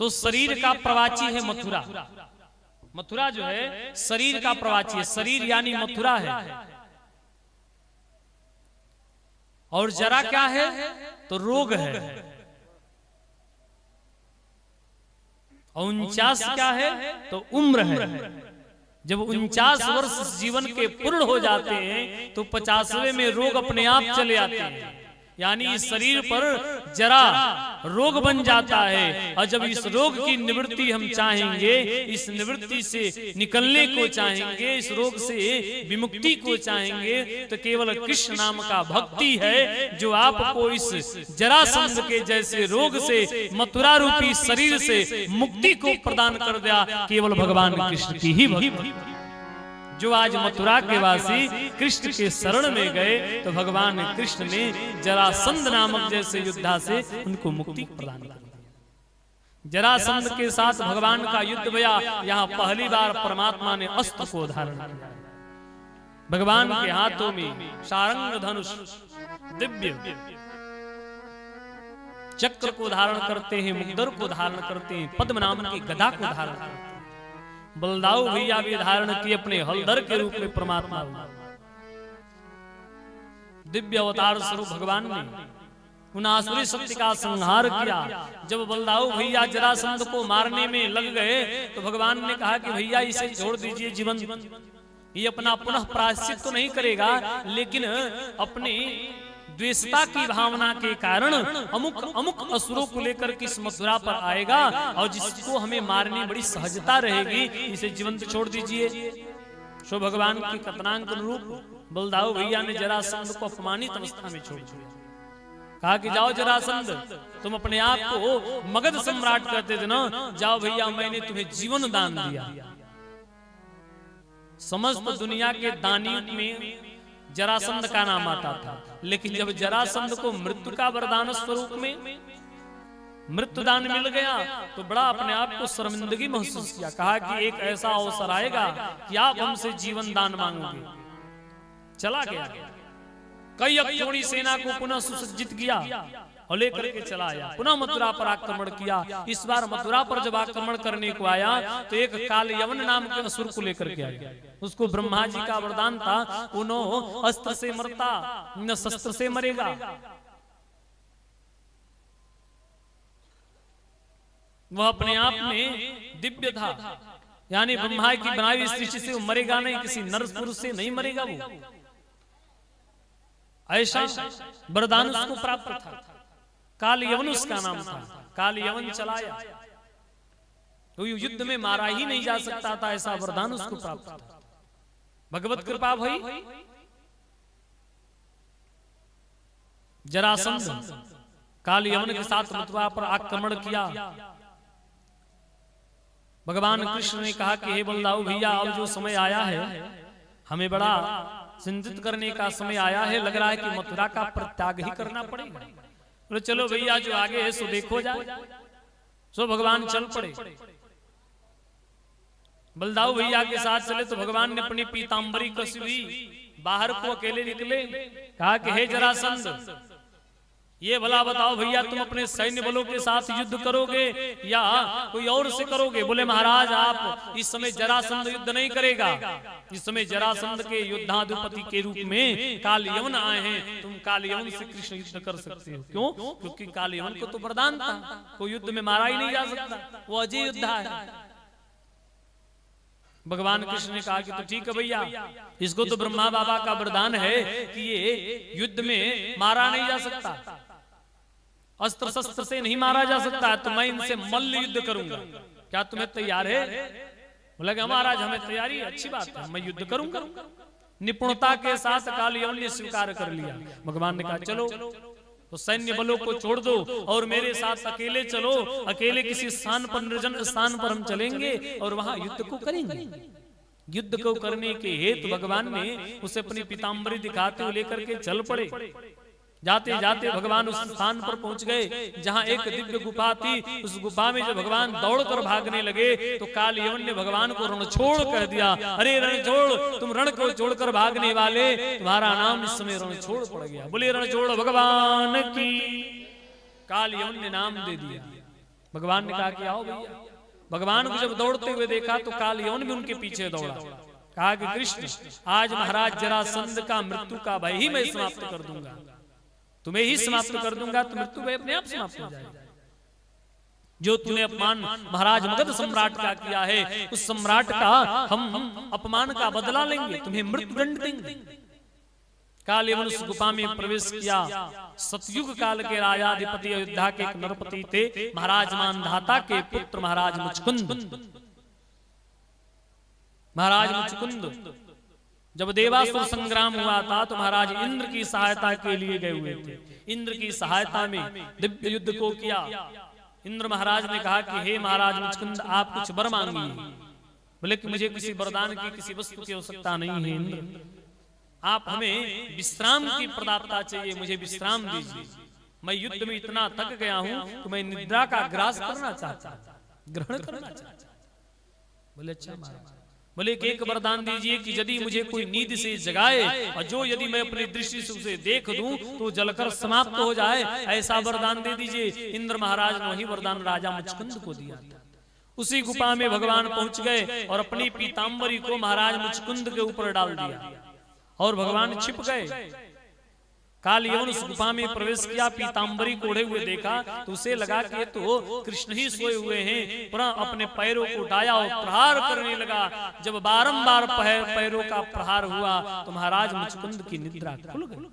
तो शरीर का प्रवाची है मथुरा। मथुरा जो है शरीर का प्रवाची है, शरीर यानी मथुरा है। और जरा क्या है तो रोग है। 49 क्या है तो उम्र है। जब 49 वर्ष जीवन के पूर्ण हो जाते हैं तो 50वें में रोग अपने आप चले आते हैं, यानी इस शरीर पर जरा रोग बन जाता है। और जब इस रोग की निवृत्ति हम चाहेंगे, इस निवृत्ति से निकलने को चाहेंगे, इस रोग से विमुक्ति को चाहेंगे, तो केवल कृष्ण नाम का भक्ति है जो आपको इस जरासंध के जैसे रोग से, मथुरा रूपी शरीर से मुक्ति को प्रदान कर दिया। केवल भगवान कृष्ण की ही भक्ति। जो आज मथुरा के वासी कृष्ण के शरण में गए तो भगवान कृष्ण ने जरासंध नामक जैसे योद्धा से उनको मुक्ति प्रदान कर दी। जरासंध के साथ भगवान का युद्ध हुआ। यहाँ पहली बार परमात्मा ने अस्त्र को धारण किया। भगवान के हाथों में सारंग धनुष दिव्य चक्र को धारण करते हैं, मुग्दर को धारण करते हैं, पद्म नाम की गदा को धारण करते हैं। बलदाऊ भैया भी धारण किए अपने हलधर के रूप में परमात्मा। दिव्य अवतार स्वरूप भगवान ने उन आसुरी शक्ति का संहार किया। जब बलदाऊ भैया जरासंध को मारने में लग गए तो भगवान ने कहा कि भैया इसे छोड़ दीजिए, जीवन ये अपना पुनः प्रायश्चित तो नहीं करेगा, लेकिन अपनी द्वेषता की भावना के कारण अमुक असुरों को लेकर किस मथुरा पर आएगा और जिसको हमें मारने बड़ी सहजता रहेगी, इसे जीवंत छोड़ दीजिए। सो भगवान की कथनांक अनुरूप बलदाऊ भैया ने जरासंध को अपमानित अवस्था में छोड़ दिया। कहा कि जाओ जरासंध, तुम अपने आप को मगध सम्राट कहते थे ना, जाओ भैया मैंने तुम्हें जीवन दान दिया। समस्त दुनिया के दानियों में जरासंध का नाम आता था, लेकिन जब जरासंध को मृत्यु का वरदान स्वरूप में मृत्युदान मिल गया तो बड़ा अपने आप को शर्मिंदगी महसूस किया। कहा कि एक ऐसा अवसर आएगा कि आप हमसे जीवन दान मांगोगे। चला गया, कई अक्षौणी सेना को पुनः सुसज्जित किया और लेकर के चला आया। पुनः मथुरा पर आक्रमण किया। इस बार मथुरा पर जब आक्रमण करने को आया तो एक काल यवन नाम के असुर को लेकर के आया। उसको ब्रह्मा जी का वरदान था, उन्होंने अस्त्र से मरता न शस्त्र से मरेगा। वह अपने आप में दिव्य था, यानी ब्रह्मा की बनाई हुई सृष्टि से वो मरेगा नहीं, किसी नर पुरुष से नहीं मरेगा। वो ऐसा वरदान उसको प्राप्त था। काल यवन उसका नाम था। काल यवन चलाया तो युद्ध में मारा ही नहीं जा सकता था, ऐसा वरदान उसको प्राप्त था। भगवत कृपा भई जरासंध काल यवन के साथ मथुरा पर आक्रमण किया। भगवान कृष्ण ने कहा कि हे बलदाऊ भैया, अब जो समय आया है हमें बड़ा चिंतित करने का समय आया है। लग रहा है कि मथुरा का परित्याग ही करना पड़ेगा। बोले चलो भैया, जो आगे है सो देखो जाए। सो भगवान चल पड़े। बलदाऊ भैया के साथ चले तो भगवान ने अपनी पीतांबरी कसी हुई बाहर को अकेले निकले। कहा कि हे जरासंध, ये भला बताओ भैया, तुम अपने सैन्य बलों के साथ युद्ध करोगे या कोई और से करोगे? बोले महाराज, आप इस समय जरासंध युद्ध नहीं करेगा। इस समय जरासंध के योद्धाधिपति के रूप में काल यवन आए हैं, तुम काल यवन से कृष्ण युद्ध कर सकते हो। क्यों? क्योंकि काल यवन को तो वरदान था, कोई युद्ध में मारा ही नहीं जा सकता, वो अजय योद्धा है। भगवान कृष्ण ने कहा कि तो ठीक है भैया, इसको तो ब्रह्मा बाबा का वरदान है कि ये युद्ध में मारा नहीं जा सकता, अस्त्र शस्त्र से नहीं मारा जा सकता, तो मैं इनसे मल्ल युद्ध करूंगा। क्या तुम्हें तैयार है? बोला कि महाराज हमें तैयारी है, अच्छी बात है, मैं युद्ध करूंगा। निपुणता के साथ काल यवन ने स्वीकार कर लिया। भगवान ने कहा चलो, तो सैन्य बलों को छोड़ दो और मेरे साथ अकेले चलो। अकेले किसी स्थान पर, निर्जन स्थान पर हम चलेंगे और वहां युद्ध को करेंगे। युद्ध को करने के हेतु भगवान ने उसे अपनी पीतांबरी दिखाते हुए लेकर के चल पड़े। जाते जाते भगवान उस स्थान पर पहुंच गए जहां एक दिव्य गुफा थी। उस गुफा में जब भगवान दौड़कर भागने लगे तो काल यवन ने भगवान को रणछोड़ कह दिया। अरे रणछोड़, तुम रण को छोड़कर भागने वाले, तुम्हारा नाम इस समय रणछोड़ पड़ गया। बोले रणछोड़ भगवान की। काल यवन ने नाम दे दिया। भगवान ने कहा कि आओ भैया। भगवान को जब दौड़ते हुए देखा तो काल यवन भी उनके पीछे दौड़ा। कहा कि कृष्ण, आज महाराज जरासंध का मृत्यु का भय ही मैं समाप्त कर दूंगा, तुम्हें ही समाप्त कर दूंगा, तो मृत्यु भय अपने आप समाप्त हो जाएगा। जो तूने अपमान महाराज मगध सम्राट का किया है, उस सम्राट का हम अपमान का बदला लेंगे, तुम्हें मृत्युदंड देंगे। काल यवन उस गुफा में प्रवेश किया। सतयुग काल के राजाधिपति अयोध्या के एक नरपति थे, महाराज मानधाता के पुत्र महाराज मुचकुंद। महाराज मुचकुंद जब देवासुर संग्राम हुआ था तो महाराज इंद्र की सहायता के लिए गए हुए थे। इंद्र की सहायता में दिव्य युद्ध को किया। इंद्र महाराज ने कहा कि हे महाराज मुचकुंद, आप कुछ वर मांगिए। बोले कि मुझे किसी वरदान की, किसी वस्तु की आवश्यकता नहीं है इंद्र, आप हमें विश्राम की प्रदाता चाहिए, मुझे विश्राम दीजिए। मैं युद्ध में इतना थक गया हूं कि मैं निद्रा का ग्रास करना चाहता, ग्रहण करना चाहता। बोले अच्छा महाराज। बोले कि एक वरदान दीजिए कि यदि मुझे कोई नींद से जगाए और जो यदि मैं अपनी दृष्टि से उसे देख दूं तो जलकर समाप्त हो जाए, ऐसा वरदान दे दीजिए। इंद्र महाराज ने वही वरदान राजा मुचकुंद को दिया था। उसी गुफा में भगवान पहुंच गए और अपनी पीतांबरी को महाराज मुचकुंद के ऊपर डाल दिया और भगवान छिप गए। काल यवन उस गुफा में प्रवेश किया, पीतांबरी को ओढ़े हुए देखा तो उसे लगा कि तो कृष्ण ही सोए हुए हैं। पुनः अपने पैरों को उठाया और प्रहार करने लगा। जब बारंबार पैरों का प्रहार हुआ तो महाराज मुचकुंद की निद्रा खुल गई।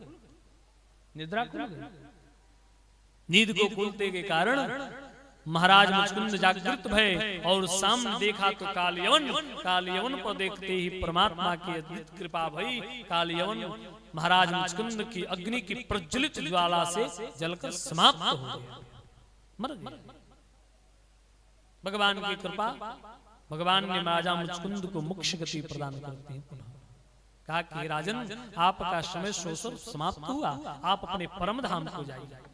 निद्रा खुल गई। नींद को खुलते के कारण महाराज मुचकुंद जागृत भय और सामने देखा तो काल यवन पर देखते ही परमात्मा की अद्भुत कृपा भई। काल यवन महाराज मुचकुंद की अग्नि की प्रज्वलित ज्वाला से जलकर समाप्त हो गया, मर गया। भगवान की कृपा, भगवान ने राजा मुचकुंद को मोक्ष गति प्रदान करते हैं। पुनः कहा कि राजन, आपका समय शोषण समाप्त हुआ, आप अपने परम धाम को जाइए।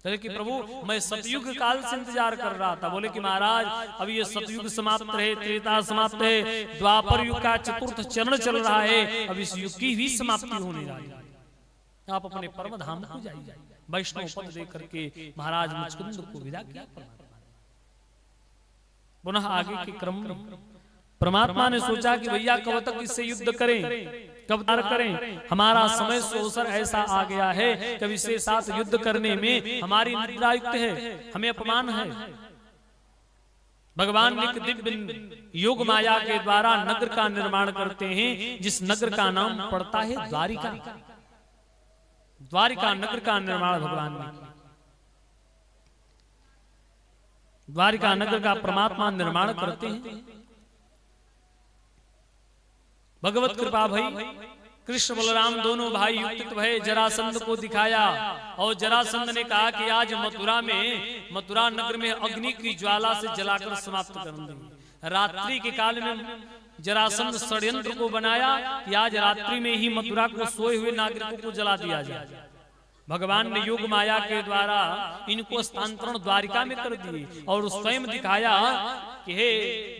कि प्रभु मैं सतयुग काल से इंतजार कर रहा था। बोले कि महाराज अब ये सतयुग समाप्त रहे, त्रेता समाप्त है, द्वापर युग का चतुर्थ चरण चल रहा है, अब इस युग की भी समाप्ति होने वाली है, आप अपने परम धाम को जाइए। वैष्णव पद दे करके महाराज मुचकुंद को विदा किया। पुनः आगे के क्रम परमात्मा ने सोचा कि भैया कब तक इससे युद्ध करें, कब तक करें, हमारा समय अवसर ऐसा आ गया है कब इसके साथ युद्ध करने में हमारी निद्रा युक्त है, हमें अपमान है। भगवान ने दिव्य योग माया के द्वारा नगर का निर्माण करते हैं, जिस नगर का नाम पड़ता है द्वारिका। द्वारिका नगर का निर्माण भगवान ने किया। द्वारिका नगर का परमात्मा निर्माण करते हैं। भगवत कृपा भई, कृष्ण बलराम दोनों भाई युक्त भय जरासंध को दिखाया और जरासंध ने कहा कि आज मथुरा नगर में अग्नि की ज्वाला से जलाकर समाप्त कर देंगे। रात्रि के काल में जरासंध षड्यंत्र को बनाया कि आज रात्रि में ही मथुरा को सोए हुए नागरिकों को जला दिया जाए। भगवान ने योग माया के द्वारा इनको स्थानांतरण द्वारिका में कर दिए और स्वयं दिखाया कि हे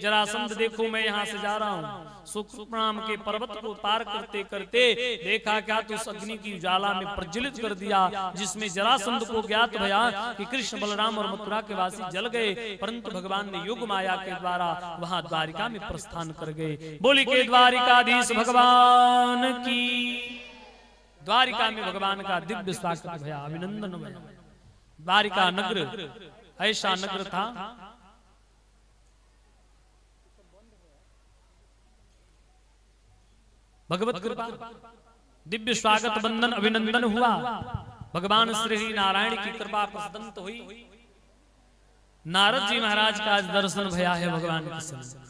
जरासंध देखो मैं यहाँ से जा रहा हूँ। सुप्रणाम के पर्वत को पार करते करते देखा क्या तो उस अग्नि की ज्वाला में प्रज्वलित कर दिया, जिसमें जरासंध को ज्ञात भया कि कृष्ण बलराम और मथुरा के वासी जल गए, परंतु भगवान ने योग माया के द्वारा वहां द्वारिका में प्रस्थान कर गए। बोली के द्वारिकाधीश भगवान की। द्वारिका में भगवान का दिव्य स्वागत भया, अभिनंदन भया। द्वारिका नगर ऐसा नगर था भगवत कृपा, दिव्य स्वागत बंदन अभिनंदन हुआ। भगवान श्री नारायण की कृपा प्रसन्नत हुई। नारद जी महाराज का आज दर्शन भया है भगवान के सामने।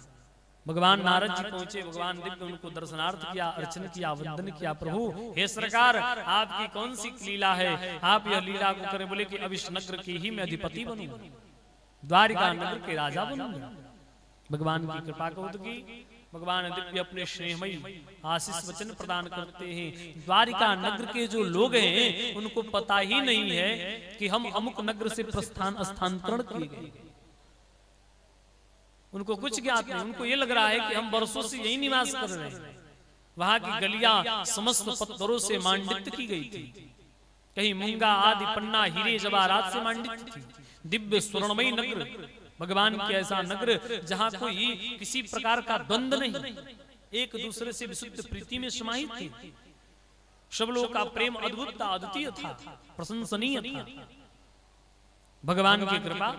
भगवान नारद जी पहुंचे, भगवान दिव्य उनको दर्शनार्थ किया, अर्चन किया, वंदन किया। प्रभु हे सरकार, आपकी कौन सी लीला है, आप यह लीला को करें। बोले कि अब इस नगर की ही मैं अधिपति बनूंगा, द्वारिका नगर के राजा बनूंगा। भगवान की कृपा को की भगवान दिव्य अपने स्नेहमयी आशीष वचन प्रदान करते हैं। द्वारिका नगर के जो लोग हैं उनको पता ही नहीं है कि हम अमुक नगर से स्थानांतरण किए गए, उनको कुछ ज्ञात नहीं। उनको ये लग रहा है कि हम वर्षों से यही निवास कर रहे हैं। वहां की गलियां समस्त पत्थरों से मांडित की गई थी कहीं मूंगा आदि पन्ना हीरे जवाहरात से मंडित थी। दिव्य स्वर्णमयी नगर, भगवान की ऐसा नगर जहां कोई किसी प्रकार का द्वंद्व नहीं, एक दूसरे से विशुद्ध प्रीति में समाहित थे। सब लोगों का प्रेम अद्भुत था, अद्वितीय था, प्रशंसनीय था। भगवान की कृपा,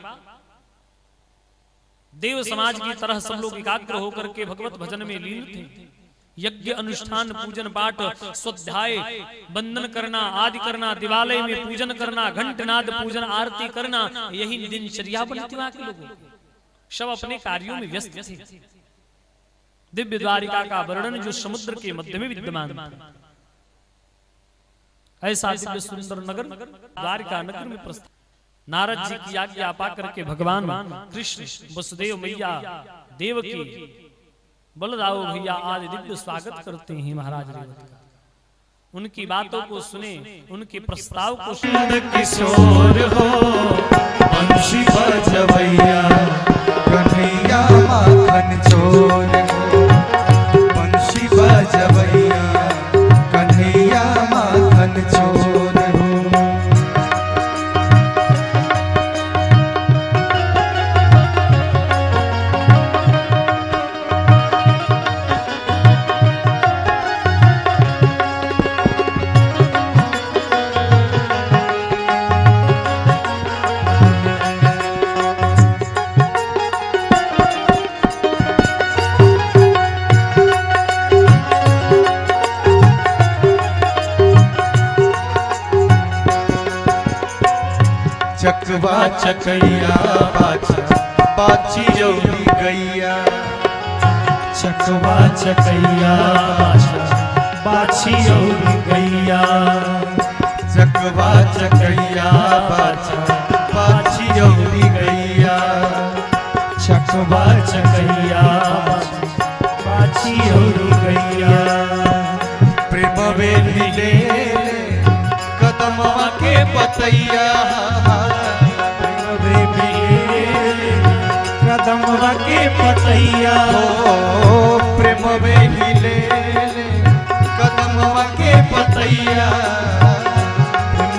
देव समाज की तरह सब लोग एकाग्र होकर के भगवत भजन में लीन थे। यज्ञ अनुष्ठान पूजन पाठ स्वाध्याय बंदन करना आदि करना, दिवालय में पूजन करना, घंटनाद पूजन आरती करना, यही दिनचर्या बनती वहां के लोगों की। सब अपने कार्यों में व्यस्त थे। दिव्य द्वारिका का वर्णन जो समुद्र के मध्य में विद्यमान था, ऐसा दिव्य सुंदर नगर द्वारिका नगर में प्रस्ताव। नारद जी की आज्ञा पाकर के भगवान कृष्ण, वसुदेव मैया, देवकी, बलदाऊ भैया आदि दिव्य स्वागत करते हैं महाराज रेवत का। उनकी बातों को सुने, उनके प्रस्ताव को सुने। किशोर हो बंशी बजवैया, कन्हैया माखन चोर हो बंशी बजवैया, कन्हैया माखन चोर हो। चकवा चकैया बाछा बाछी जौली गैया, चकवा चकैया बाछा बाछी जौली गैया, चकवा चकैया बाछा बाछी जौली गैया, चकवा चकैया बाछा बाछी जौली गैया। प्रेम वे मिले कदमवा के पतैया, कदमवा के पतैया, प्रेम में मिले कदमवा के पतैया, प्रेम